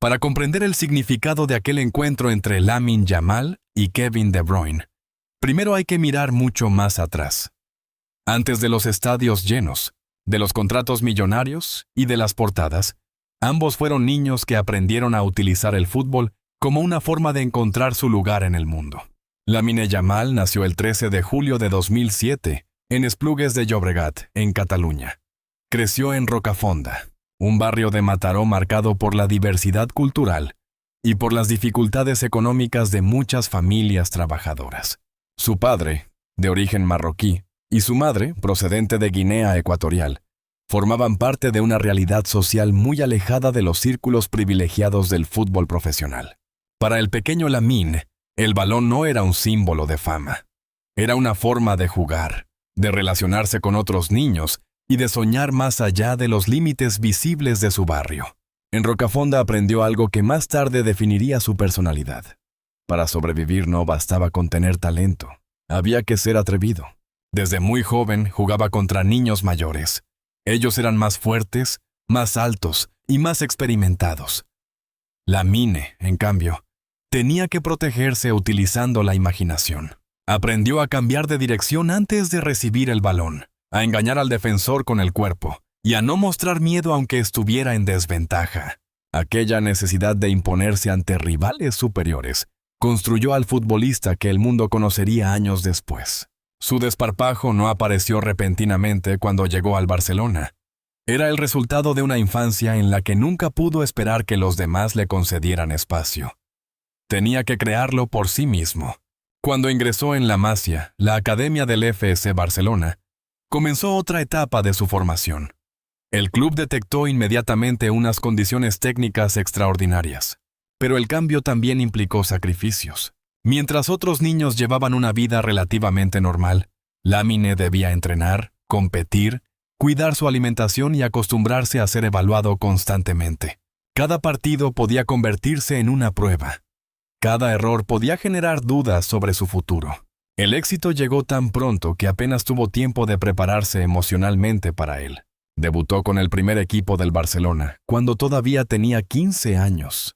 Para comprender el significado de aquel encuentro entre Lamine Yamal y Kevin De Bruyne, primero hay que mirar mucho más atrás. Antes de los estadios llenos, de los contratos millonarios y de las portadas, ambos fueron niños que aprendieron a utilizar el fútbol como una forma de encontrar su lugar en el mundo. Lamine Yamal nació el 13 de julio de 2007 en Esplugues de Llobregat, en Cataluña. Creció en Rocafonda, un barrio de Mataró marcado por la diversidad cultural y por las dificultades económicas de muchas familias trabajadoras. Su padre, de origen marroquí, y su madre, procedente de Guinea Ecuatorial, formaban parte de una realidad social muy alejada de los círculos privilegiados del fútbol profesional. Para el pequeño Lamine, el balón no era un símbolo de fama. Era una forma de jugar, de relacionarse con otros niños y de soñar más allá de los límites visibles de su barrio. En Rocafonda aprendió algo que más tarde definiría su personalidad. Para sobrevivir no bastaba con tener talento, había que ser atrevido. Desde muy joven jugaba contra niños mayores. Ellos eran más fuertes, más altos y más experimentados. Lamine, en cambio, tenía que protegerse utilizando la imaginación. Aprendió a cambiar de dirección antes de recibir el balón, a engañar al defensor con el cuerpo y a no mostrar miedo aunque estuviera en desventaja. Aquella necesidad de imponerse ante rivales superiores construyó al futbolista que el mundo conocería años después. Su desparpajo no apareció repentinamente cuando llegó al Barcelona. Era el resultado de una infancia en la que nunca pudo esperar que los demás le concedieran espacio. Tenía que crearlo por sí mismo. Cuando ingresó en la Masia, la academia del FC Barcelona, comenzó otra etapa de su formación. El club detectó inmediatamente unas condiciones técnicas extraordinarias, pero el cambio también implicó sacrificios. Mientras otros niños llevaban una vida relativamente normal, Lamine debía entrenar, competir, cuidar su alimentación y acostumbrarse a ser evaluado constantemente. Cada partido podía convertirse en una prueba. Cada error podía generar dudas sobre su futuro. El éxito llegó tan pronto que apenas tuvo tiempo de prepararse emocionalmente para él. Debutó con el primer equipo del Barcelona cuando todavía tenía 15 años.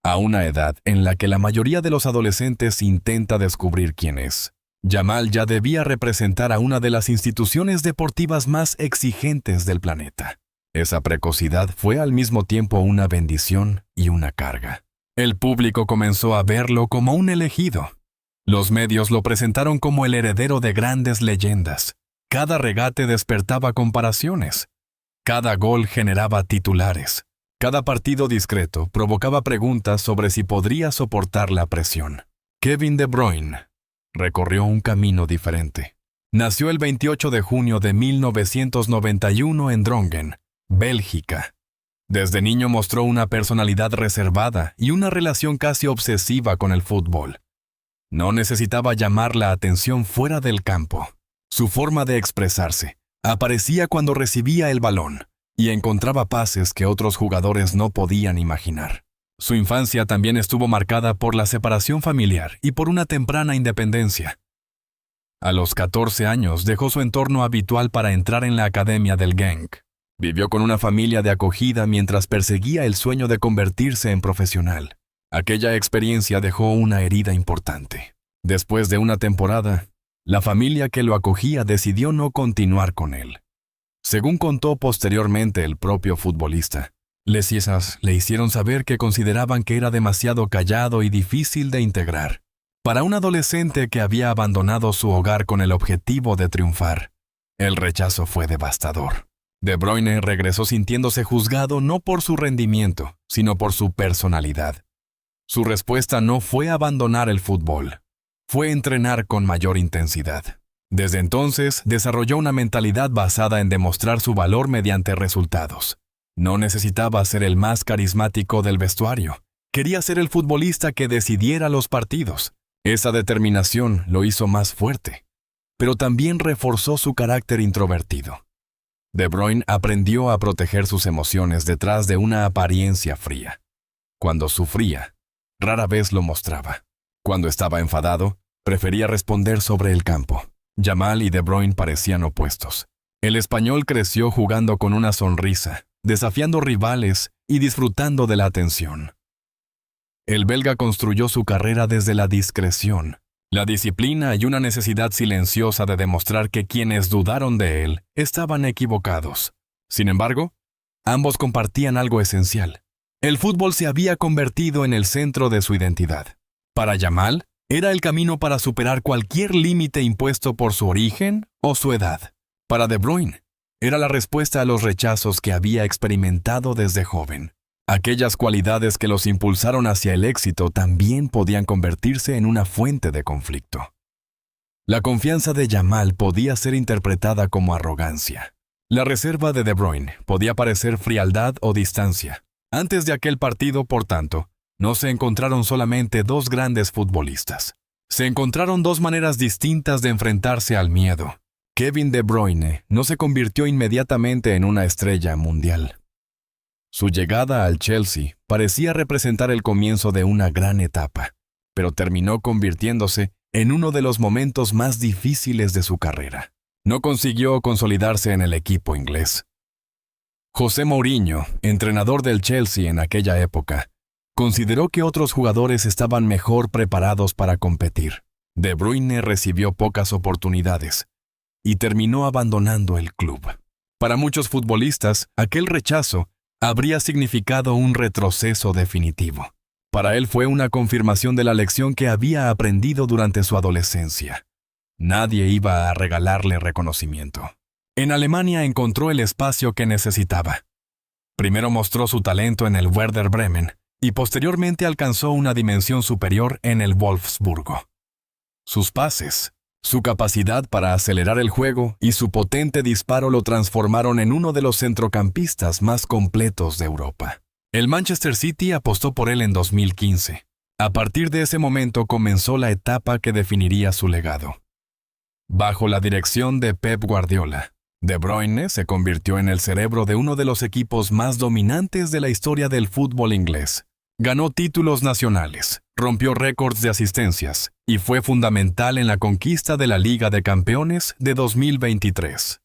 A una edad en la que la mayoría de los adolescentes intenta descubrir quién es. Yamal ya debía representar a una de las instituciones deportivas más exigentes del planeta. Esa precocidad fue al mismo tiempo una bendición y una carga. El público comenzó a verlo como un elegido. Los medios lo presentaron como el heredero de grandes leyendas. Cada regate despertaba comparaciones. Cada gol generaba titulares. Cada partido discreto provocaba preguntas sobre si podría soportar la presión. Kevin De Bruyne recorrió un camino diferente. Nació el 28 de junio de 1991 en Drongen, Bélgica. Desde niño mostró una personalidad reservada y una relación casi obsesiva con el fútbol. No necesitaba llamar la atención fuera del campo. Su forma de expresarse aparecía cuando recibía el balón y encontraba pases que otros jugadores no podían imaginar. Su infancia también estuvo marcada por la separación familiar y por una temprana independencia. A los 14 años dejó su entorno habitual para entrar en la academia del Genk. Vivió con una familia de acogida mientras perseguía el sueño de convertirse en profesional. Aquella experiencia dejó una herida importante. Después de una temporada, la familia que lo acogía decidió no continuar con él. Según contó posteriormente el propio futbolista, les Ciesas le hicieron saber que consideraban que era demasiado callado y difícil de integrar. Para un adolescente que había abandonado su hogar con el objetivo de triunfar, el rechazo fue devastador. De Bruyne regresó sintiéndose juzgado no por su rendimiento, sino por su personalidad. Su respuesta no fue abandonar el fútbol, fue entrenar con mayor intensidad. Desde entonces, desarrolló una mentalidad basada en demostrar su valor mediante resultados. No necesitaba ser el más carismático del vestuario. Quería ser el futbolista que decidiera los partidos. Esa determinación lo hizo más fuerte, pero también reforzó su carácter introvertido. De Bruyne aprendió a proteger sus emociones detrás de una apariencia fría. Cuando sufría, rara vez lo mostraba. Cuando estaba enfadado, prefería responder sobre el campo. Yamal y De Bruyne parecían opuestos. El español creció jugando con una sonrisa desafiando rivales y disfrutando de la atención. El belga construyó su carrera desde la discreción, la disciplina y una necesidad silenciosa de demostrar que quienes dudaron de él estaban equivocados. Sin embargo, ambos compartían algo esencial. El fútbol se había convertido en el centro de su identidad. Para Yamal, era el camino para superar cualquier límite impuesto por su origen o su edad. Para De Bruyne, era la respuesta a los rechazos que había experimentado desde joven. Aquellas cualidades que los impulsaron hacia el éxito también podían convertirse en una fuente de conflicto. La confianza de Yamal podía ser interpretada como arrogancia. La reserva de De Bruyne podía parecer frialdad o distancia. Antes de aquel partido, por tanto, no se encontraron solamente dos grandes futbolistas. Se encontraron dos maneras distintas de enfrentarse al miedo. Kevin De Bruyne no se convirtió inmediatamente en una estrella mundial. Su llegada al Chelsea parecía representar el comienzo de una gran etapa, pero terminó convirtiéndose en uno de los momentos más difíciles de su carrera. No consiguió consolidarse en el equipo inglés. José Mourinho, entrenador del Chelsea en aquella época, consideró que otros jugadores estaban mejor preparados para competir. De Bruyne recibió pocas oportunidades y terminó abandonando el club. Para muchos futbolistas, aquel rechazo habría significado un retroceso definitivo. Para él fue una confirmación de la lección que había aprendido durante su adolescencia. Nadie iba a regalarle reconocimiento. En Alemania encontró el espacio que necesitaba. Primero mostró su talento en el Werder Bremen y posteriormente alcanzó una dimensión superior en el Wolfsburgo. Sus pases, su capacidad para acelerar el juego y su potente disparo lo transformaron en uno de los centrocampistas más completos de Europa. El Manchester City apostó por él en 2015. A partir de ese momento comenzó la etapa que definiría su legado. Bajo la dirección de Pep Guardiola, De Bruyne se convirtió en el cerebro de uno de los equipos más dominantes de la historia del fútbol inglés. Ganó títulos nacionales, rompió récords de asistencias y fue fundamental en la conquista de la Liga de Campeones de 2023.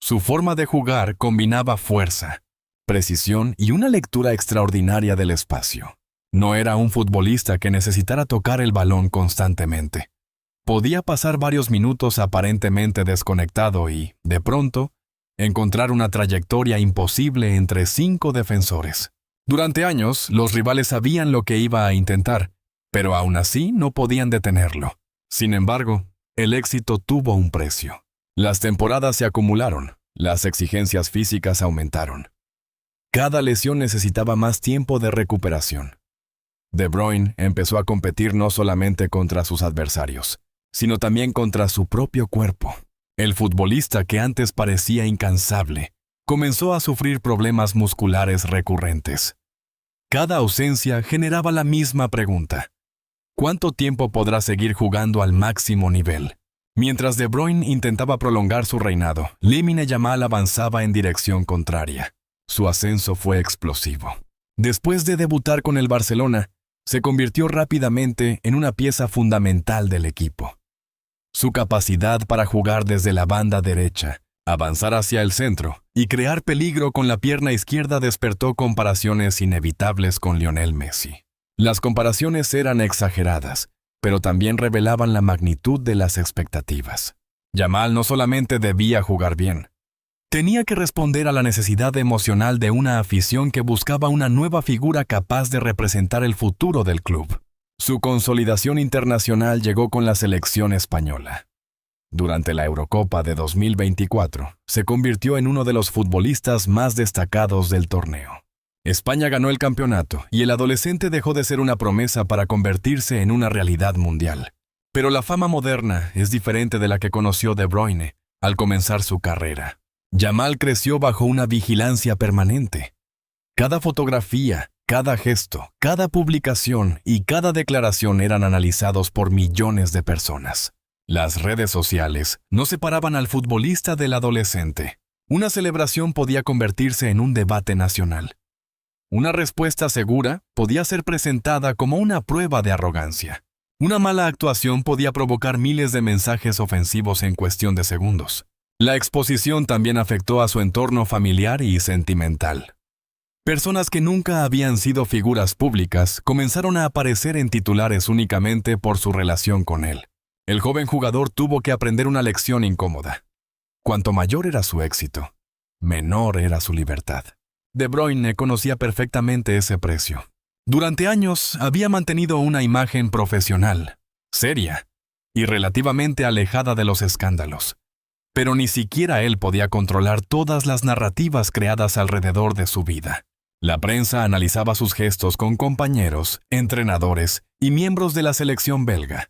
Su forma de jugar combinaba fuerza, precisión y una lectura extraordinaria del espacio. No era un futbolista que necesitara tocar el balón constantemente. Podía pasar varios minutos aparentemente desconectado y, de pronto, encontrar una trayectoria imposible entre 5 defensores. Durante años, los rivales sabían lo que iba a intentar, pero aún así no podían detenerlo. Sin embargo, el éxito tuvo un precio. Las temporadas se acumularon, las exigencias físicas aumentaron. Cada lesión necesitaba más tiempo de recuperación. De Bruyne empezó a competir no solamente contra sus adversarios, sino también contra su propio cuerpo. El futbolista que antes parecía incansable, comenzó a sufrir problemas musculares recurrentes. Cada ausencia generaba la misma pregunta: ¿cuánto tiempo podrá seguir jugando al máximo nivel? Mientras De Bruyne intentaba prolongar su reinado, Lamine Yamal avanzaba en dirección contraria. Su ascenso fue explosivo. Después de debutar con el Barcelona, se convirtió rápidamente en una pieza fundamental del equipo. Su capacidad para jugar desde la banda derecha, avanzar hacia el centro y crear peligro con la pierna izquierda despertó comparaciones inevitables con Lionel Messi. Las comparaciones eran exageradas, pero también revelaban la magnitud de las expectativas. Yamal no solamente debía jugar bien, tenía que responder a la necesidad emocional de una afición que buscaba una nueva figura capaz de representar el futuro del club. Su consolidación internacional llegó con la selección española. Durante la Eurocopa de 2024, se convirtió en uno de los futbolistas más destacados del torneo. España ganó el campeonato y el adolescente dejó de ser una promesa para convertirse en una realidad mundial. Pero la fama moderna es diferente de la que conoció De Bruyne al comenzar su carrera. Yamal creció bajo una vigilancia permanente. Cada fotografía, cada gesto, cada publicación y cada declaración eran analizados por millones de personas. Las redes sociales no separaban al futbolista del adolescente. Una celebración podía convertirse en un debate nacional. Una respuesta segura podía ser presentada como una prueba de arrogancia. Una mala actuación podía provocar miles de mensajes ofensivos en cuestión de segundos. La exposición también afectó a su entorno familiar y sentimental. Personas que nunca habían sido figuras públicas comenzaron a aparecer en titulares únicamente por su relación con él. El joven jugador tuvo que aprender una lección incómoda. Cuanto mayor era su éxito, menor era su libertad. De Bruyne conocía perfectamente ese precio. Durante años había mantenido una imagen profesional, seria y relativamente alejada de los escándalos. Pero ni siquiera él podía controlar todas las narrativas creadas alrededor de su vida. La prensa analizaba sus gestos con compañeros, entrenadores y miembros de la selección belga.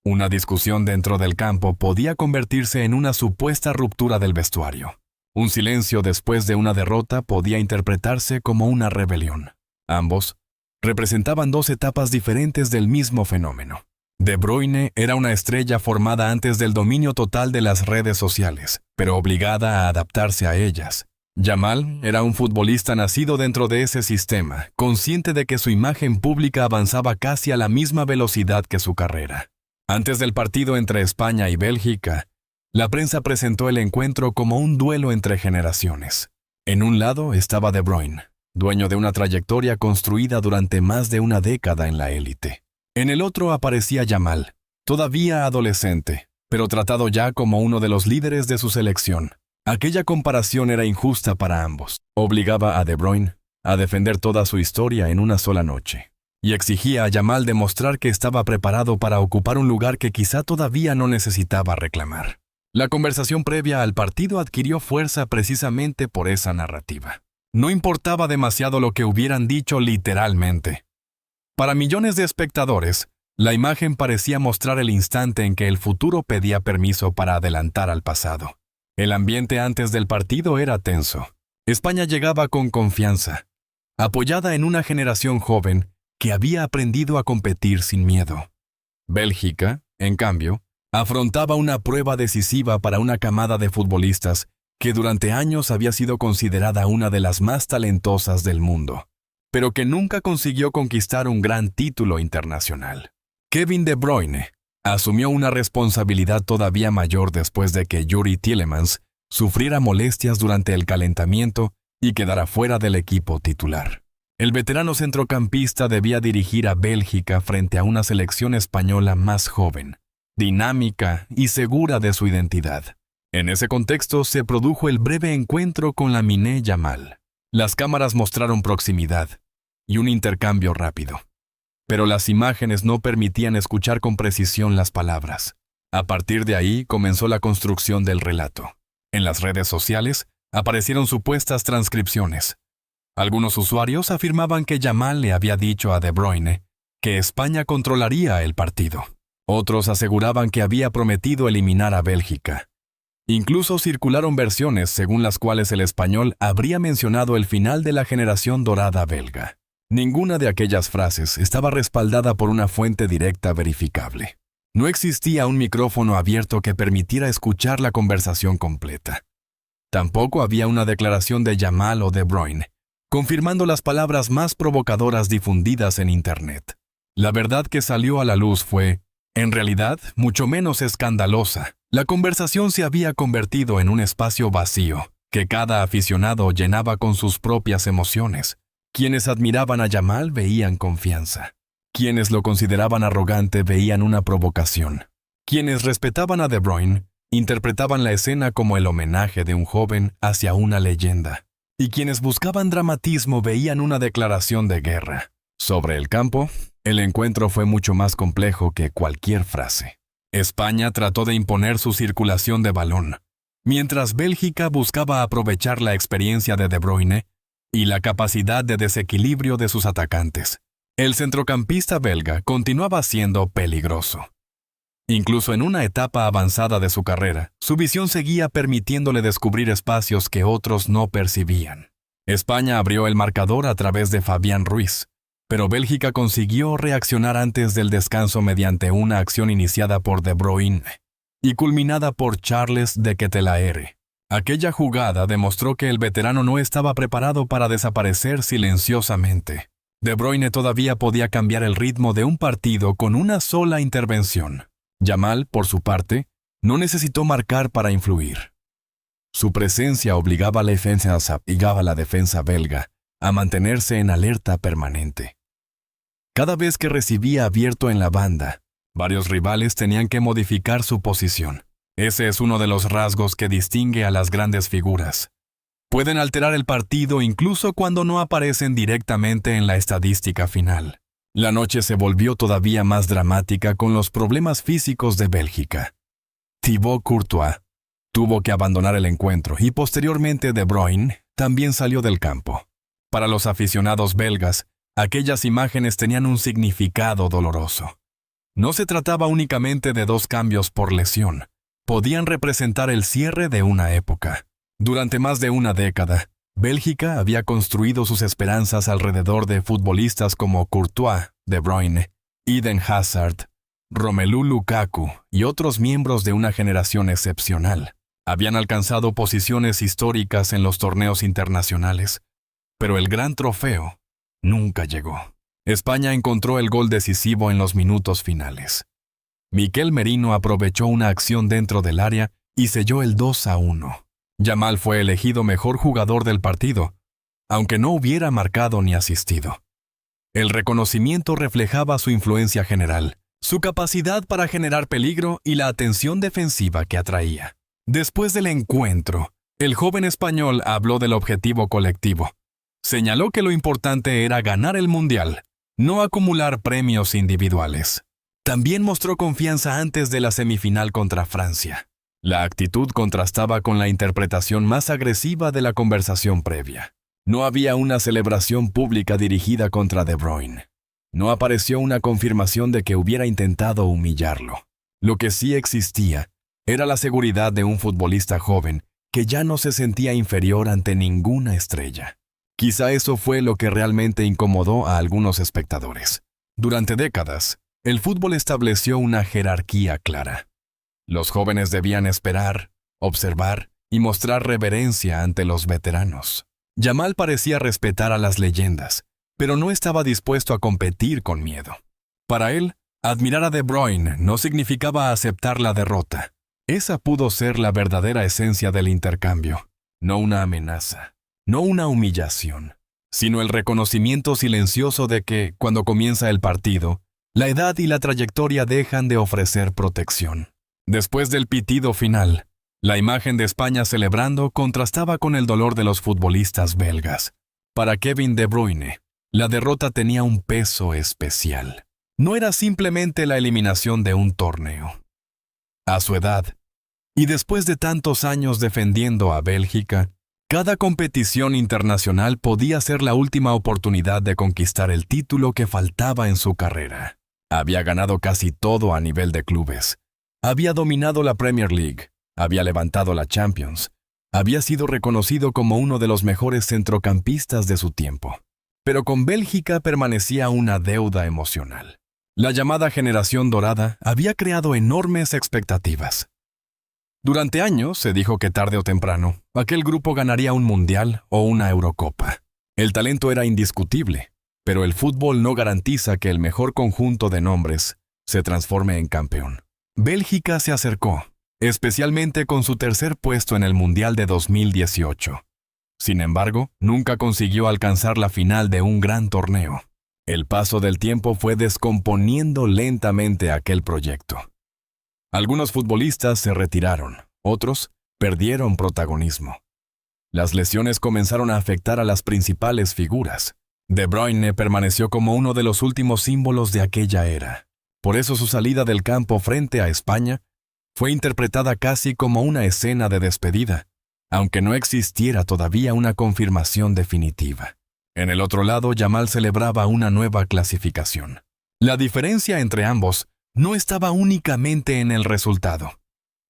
Una discusión dentro del campo podía convertirse en una supuesta ruptura del vestuario. Un silencio después de una derrota podía interpretarse como una rebelión. Ambos representaban dos etapas diferentes del mismo fenómeno. De Bruyne era una estrella formada antes del dominio total de las redes sociales, pero obligada a adaptarse a ellas. Yamal era un futbolista nacido dentro de ese sistema, consciente de que su imagen pública avanzaba casi a la misma velocidad que su carrera. Antes del partido entre España y Bélgica, la prensa presentó el encuentro como un duelo entre generaciones. En un lado estaba De Bruyne, dueño de una trayectoria construida durante más de una década en la élite. En el otro aparecía Yamal, todavía adolescente, pero tratado ya como uno de los líderes de su selección. Aquella comparación era injusta para ambos. Obligaba a De Bruyne a defender toda su historia en una sola noche, y exigía a Yamal demostrar que estaba preparado para ocupar un lugar que quizá todavía no necesitaba reclamar. La conversación previa al partido adquirió fuerza precisamente por esa narrativa. No importaba demasiado lo que hubieran dicho literalmente. Para millones de espectadores, la imagen parecía mostrar el instante en que el futuro pedía permiso para adelantar al pasado. El ambiente antes del partido era tenso. España llegaba con confianza, apoyada en una generación joven que había aprendido a competir sin miedo. Bélgica, en cambio, afrontaba una prueba decisiva para una camada de futbolistas que durante años había sido considerada una de las más talentosas del mundo, pero que nunca consiguió conquistar un gran título internacional. Kevin De Bruyne asumió una responsabilidad todavía mayor después de que Youri Tielemans sufriera molestias durante el calentamiento y quedara fuera del equipo titular. El veterano centrocampista debía dirigir a Bélgica frente a una selección española más joven, dinámica y segura de su identidad. En ese contexto se produjo el breve encuentro con Lamine Yamal. Las cámaras mostraron proximidad y un intercambio rápido, pero las imágenes no permitían escuchar con precisión las palabras. A partir de ahí comenzó la construcción del relato. En las redes sociales aparecieron supuestas transcripciones. Algunos usuarios afirmaban que Yamal le había dicho a De Bruyne que España controlaría el partido. Otros aseguraban que había prometido eliminar a Bélgica. Incluso circularon versiones según las cuales el español habría mencionado el final de la generación dorada belga. Ninguna de aquellas frases estaba respaldada por una fuente directa verificable. No existía un micrófono abierto que permitiera escuchar la conversación completa. Tampoco había una declaración de Yamal o De Bruyne, confirmando las palabras más provocadoras difundidas en Internet. La verdad que salió a la luz fue, en realidad, mucho menos escandalosa. La conversación se había convertido en un espacio vacío, que cada aficionado llenaba con sus propias emociones. Quienes admiraban a Yamal veían confianza. Quienes lo consideraban arrogante veían una provocación. Quienes respetaban a De Bruyne interpretaban la escena como el homenaje de un joven hacia una leyenda. Y quienes buscaban dramatismo veían una declaración de guerra. Sobre el campo, el encuentro fue mucho más complejo que cualquier frase. España trató de imponer su circulación de balón, mientras Bélgica buscaba aprovechar la experiencia de De Bruyne y la capacidad de desequilibrio de sus atacantes. El centrocampista belga continuaba siendo peligroso. Incluso en una etapa avanzada de su carrera, su visión seguía permitiéndole descubrir espacios que otros no percibían. España abrió el marcador a través de Fabián Ruiz, pero Bélgica consiguió reaccionar antes del descanso mediante una acción iniciada por De Bruyne y culminada por Charles de Ketelaere. Aquella jugada demostró que el veterano no estaba preparado para desaparecer silenciosamente. De Bruyne todavía podía cambiar el ritmo de un partido con una sola intervención. Yamal, por su parte, no necesitó marcar para influir. Su presencia obligaba a la defensa belga a mantenerse en alerta permanente. Cada vez que recibía abierto en la banda, varios rivales tenían que modificar su posición. Ese es uno de los rasgos que distingue a las grandes figuras. Pueden alterar el partido incluso cuando no aparecen directamente en la estadística final. La noche se volvió todavía más dramática con los problemas físicos de Bélgica. Thibaut Courtois tuvo que abandonar el encuentro y posteriormente De Bruyne también salió del campo. Para los aficionados belgas, aquellas imágenes tenían un significado doloroso. No se trataba únicamente de dos cambios por lesión. Podían representar el cierre de una época. Durante más de una década, Bélgica había construido sus esperanzas alrededor de futbolistas como Courtois, De Bruyne, Eden Hazard, Romelu Lukaku y otros miembros de una generación excepcional. Habían alcanzado posiciones históricas en los torneos internacionales, pero el gran trofeo nunca llegó. España encontró el gol decisivo en los minutos finales. Miquel Merino aprovechó una acción dentro del área y selló el 2-1. Yamal fue elegido mejor jugador del partido, aunque no hubiera marcado ni asistido. El reconocimiento reflejaba su influencia general, su capacidad para generar peligro y la atención defensiva que atraía. Después del encuentro, el joven español habló del objetivo colectivo. Señaló que lo importante era ganar el Mundial, no acumular premios individuales. También mostró confianza antes de la semifinal contra Francia. La actitud contrastaba con la interpretación más agresiva de la conversación previa. No había una celebración pública dirigida contra De Bruyne. No apareció una confirmación de que hubiera intentado humillarlo. Lo que sí existía era la seguridad de un futbolista joven que ya no se sentía inferior ante ninguna estrella. Quizá eso fue lo que realmente incomodó a algunos espectadores. Durante décadas, el fútbol estableció una jerarquía clara. Los jóvenes debían esperar, observar y mostrar reverencia ante los veteranos. Yamal parecía respetar a las leyendas, pero no estaba dispuesto a competir con miedo. Para él, admirar a De Bruyne no significaba aceptar la derrota. Esa pudo ser la verdadera esencia del intercambio, no una amenaza, no una humillación, sino el reconocimiento silencioso de que, cuando comienza el partido, la edad y la trayectoria dejan de ofrecer protección. Después del pitido final, la imagen de España celebrando contrastaba con el dolor de los futbolistas belgas. Para Kevin De Bruyne, la derrota tenía un peso especial. No era simplemente la eliminación de un torneo. A su edad, y después de tantos años defendiendo a Bélgica, cada competición internacional podía ser la última oportunidad de conquistar el título que faltaba en su carrera. Había ganado casi todo a nivel de clubes. Había dominado la Premier League, había levantado la Champions, había sido reconocido como uno de los mejores centrocampistas de su tiempo. Pero con Bélgica permanecía una deuda emocional. La llamada generación dorada había creado enormes expectativas. Durante años se dijo que tarde o temprano, aquel grupo ganaría un mundial o una Eurocopa. El talento era indiscutible, pero el fútbol no garantiza que el mejor conjunto de nombres se transforme en campeón. Bélgica se acercó, especialmente con su tercer puesto en el Mundial de 2018. Sin embargo, nunca consiguió alcanzar la final de un gran torneo. El paso del tiempo fue descomponiendo lentamente aquel proyecto. Algunos futbolistas se retiraron, otros perdieron protagonismo. Las lesiones comenzaron a afectar a las principales figuras. De Bruyne permaneció como uno de los últimos símbolos de aquella era. Por eso su salida del campo frente a España fue interpretada casi como una escena de despedida, aunque no existiera todavía una confirmación definitiva. En el otro lado, Yamal celebraba una nueva clasificación. La diferencia entre ambos no estaba únicamente en el resultado.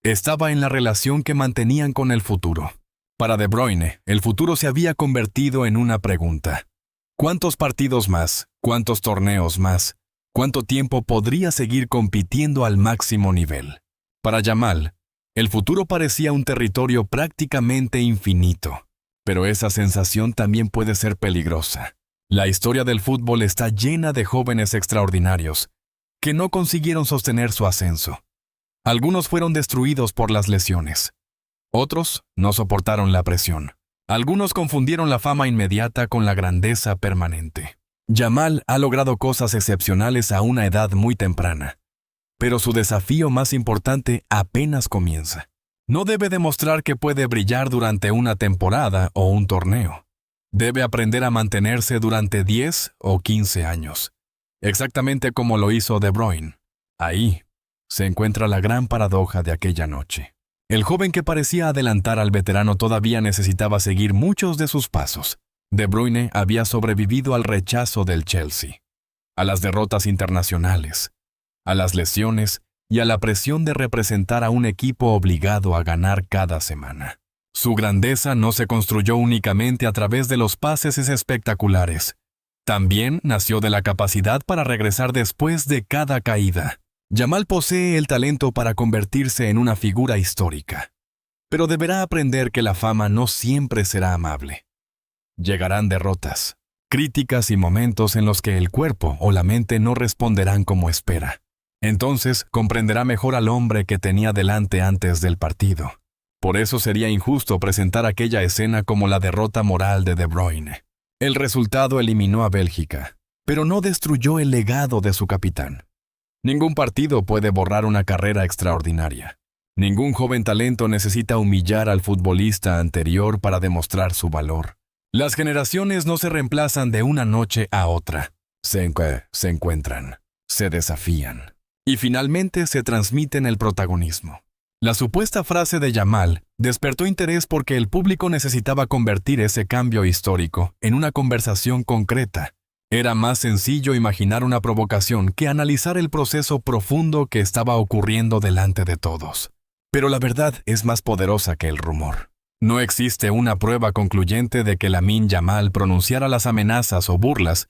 Estaba en la relación que mantenían con el futuro. Para De Bruyne, el futuro se había convertido en una pregunta. ¿Cuántos partidos más? ¿Cuántos torneos más? ¿Cuánto tiempo podría seguir compitiendo al máximo nivel? Para Yamal, el futuro parecía un territorio prácticamente infinito. Pero esa sensación también puede ser peligrosa. La historia del fútbol está llena de jóvenes extraordinarios que no consiguieron sostener su ascenso. Algunos fueron destruidos por las lesiones. Otros no soportaron la presión. Algunos confundieron la fama inmediata con la grandeza permanente. Yamal ha logrado cosas excepcionales a una edad muy temprana, pero su desafío más importante apenas comienza. No debe demostrar que puede brillar durante una temporada o un torneo. Debe aprender a mantenerse durante 10 o 15 años, exactamente como lo hizo De Bruyne. Ahí se encuentra la gran paradoja de aquella noche. El joven que parecía adelantar al veterano todavía necesitaba seguir muchos de sus pasos. De Bruyne había sobrevivido al rechazo del Chelsea, a las derrotas internacionales, a las lesiones y a la presión de representar a un equipo obligado a ganar cada semana. Su grandeza no se construyó únicamente a través de los pases espectaculares. También nació de la capacidad para regresar después de cada caída. Yamal posee el talento para convertirse en una figura histórica, pero deberá aprender que la fama no siempre será amable. Llegarán derrotas, críticas y momentos en los que el cuerpo o la mente no responderán como espera. Entonces comprenderá mejor al hombre que tenía delante antes del partido. Por eso sería injusto presentar aquella escena como la derrota moral de De Bruyne. El resultado eliminó a Bélgica, pero no destruyó el legado de su capitán. Ningún partido puede borrar una carrera extraordinaria. Ningún joven talento necesita humillar al futbolista anterior para demostrar su valor. Las generaciones no se reemplazan de una noche a otra. Se encuentran, se desafían y finalmente se transmiten el protagonismo. La supuesta frase de Yamal despertó interés porque el público necesitaba convertir ese cambio histórico en una conversación concreta. Era más sencillo imaginar una provocación que analizar el proceso profundo que estaba ocurriendo delante de todos. Pero la verdad es más poderosa que el rumor. No existe una prueba concluyente de que Lamine Yamal pronunciara las amenazas o burlas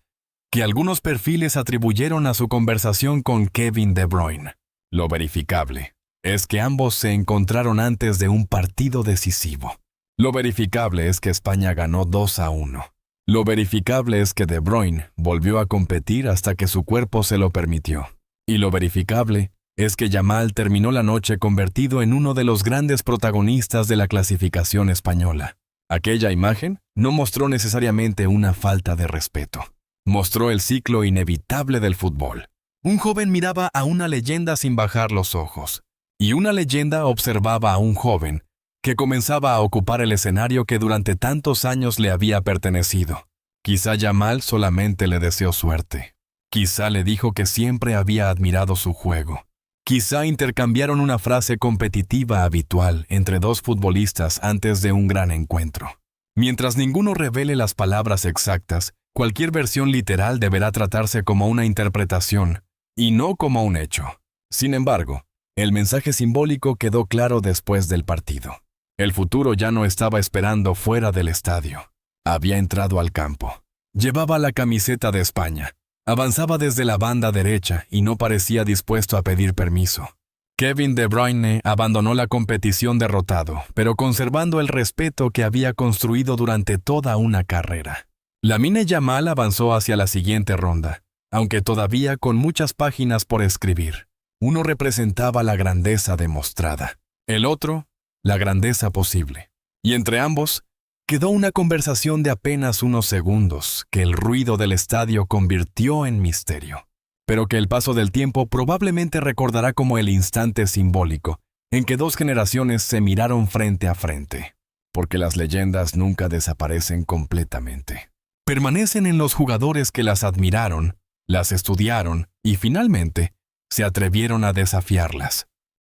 que algunos perfiles atribuyeron a su conversación con Kevin De Bruyne. Lo verificable es que ambos se encontraron antes de un partido decisivo. Lo verificable es que España ganó 2-1. Lo verificable es que De Bruyne volvió a competir hasta que su cuerpo se lo permitió. Y lo verificable es que Yamal terminó la noche convertido en uno de los grandes protagonistas de la clasificación española. Aquella imagen no mostró necesariamente una falta de respeto. Mostró el ciclo inevitable del fútbol. Un joven miraba a una leyenda sin bajar los ojos, y una leyenda observaba a un joven que comenzaba a ocupar el escenario que durante tantos años le había pertenecido. Quizá Yamal solamente le deseó suerte. Quizá le dijo que siempre había admirado su juego. Quizá intercambiaron una frase competitiva habitual entre dos futbolistas antes de un gran encuentro. Mientras ninguno revele las palabras exactas, cualquier versión literal deberá tratarse como una interpretación y no como un hecho. Sin embargo, el mensaje simbólico quedó claro después del partido. El futuro ya no estaba esperando fuera del estadio. Había entrado al campo. Llevaba la camiseta de España. Avanzaba desde la banda derecha y no parecía dispuesto a pedir permiso. Kevin De Bruyne abandonó la competición derrotado, pero conservando el respeto que había construido durante toda una carrera. Lamine Yamal avanzó hacia la siguiente ronda, aunque todavía con muchas páginas por escribir. Uno representaba la grandeza demostrada, el otro, la grandeza posible. Y entre ambos, quedó una conversación de apenas unos segundos que el ruido del estadio convirtió en misterio, pero que el paso del tiempo probablemente recordará como el instante simbólico en que dos generaciones se miraron frente a frente, porque las leyendas nunca desaparecen completamente. Permanecen en los jugadores que las admiraron, las estudiaron y finalmente se atrevieron a desafiarlas.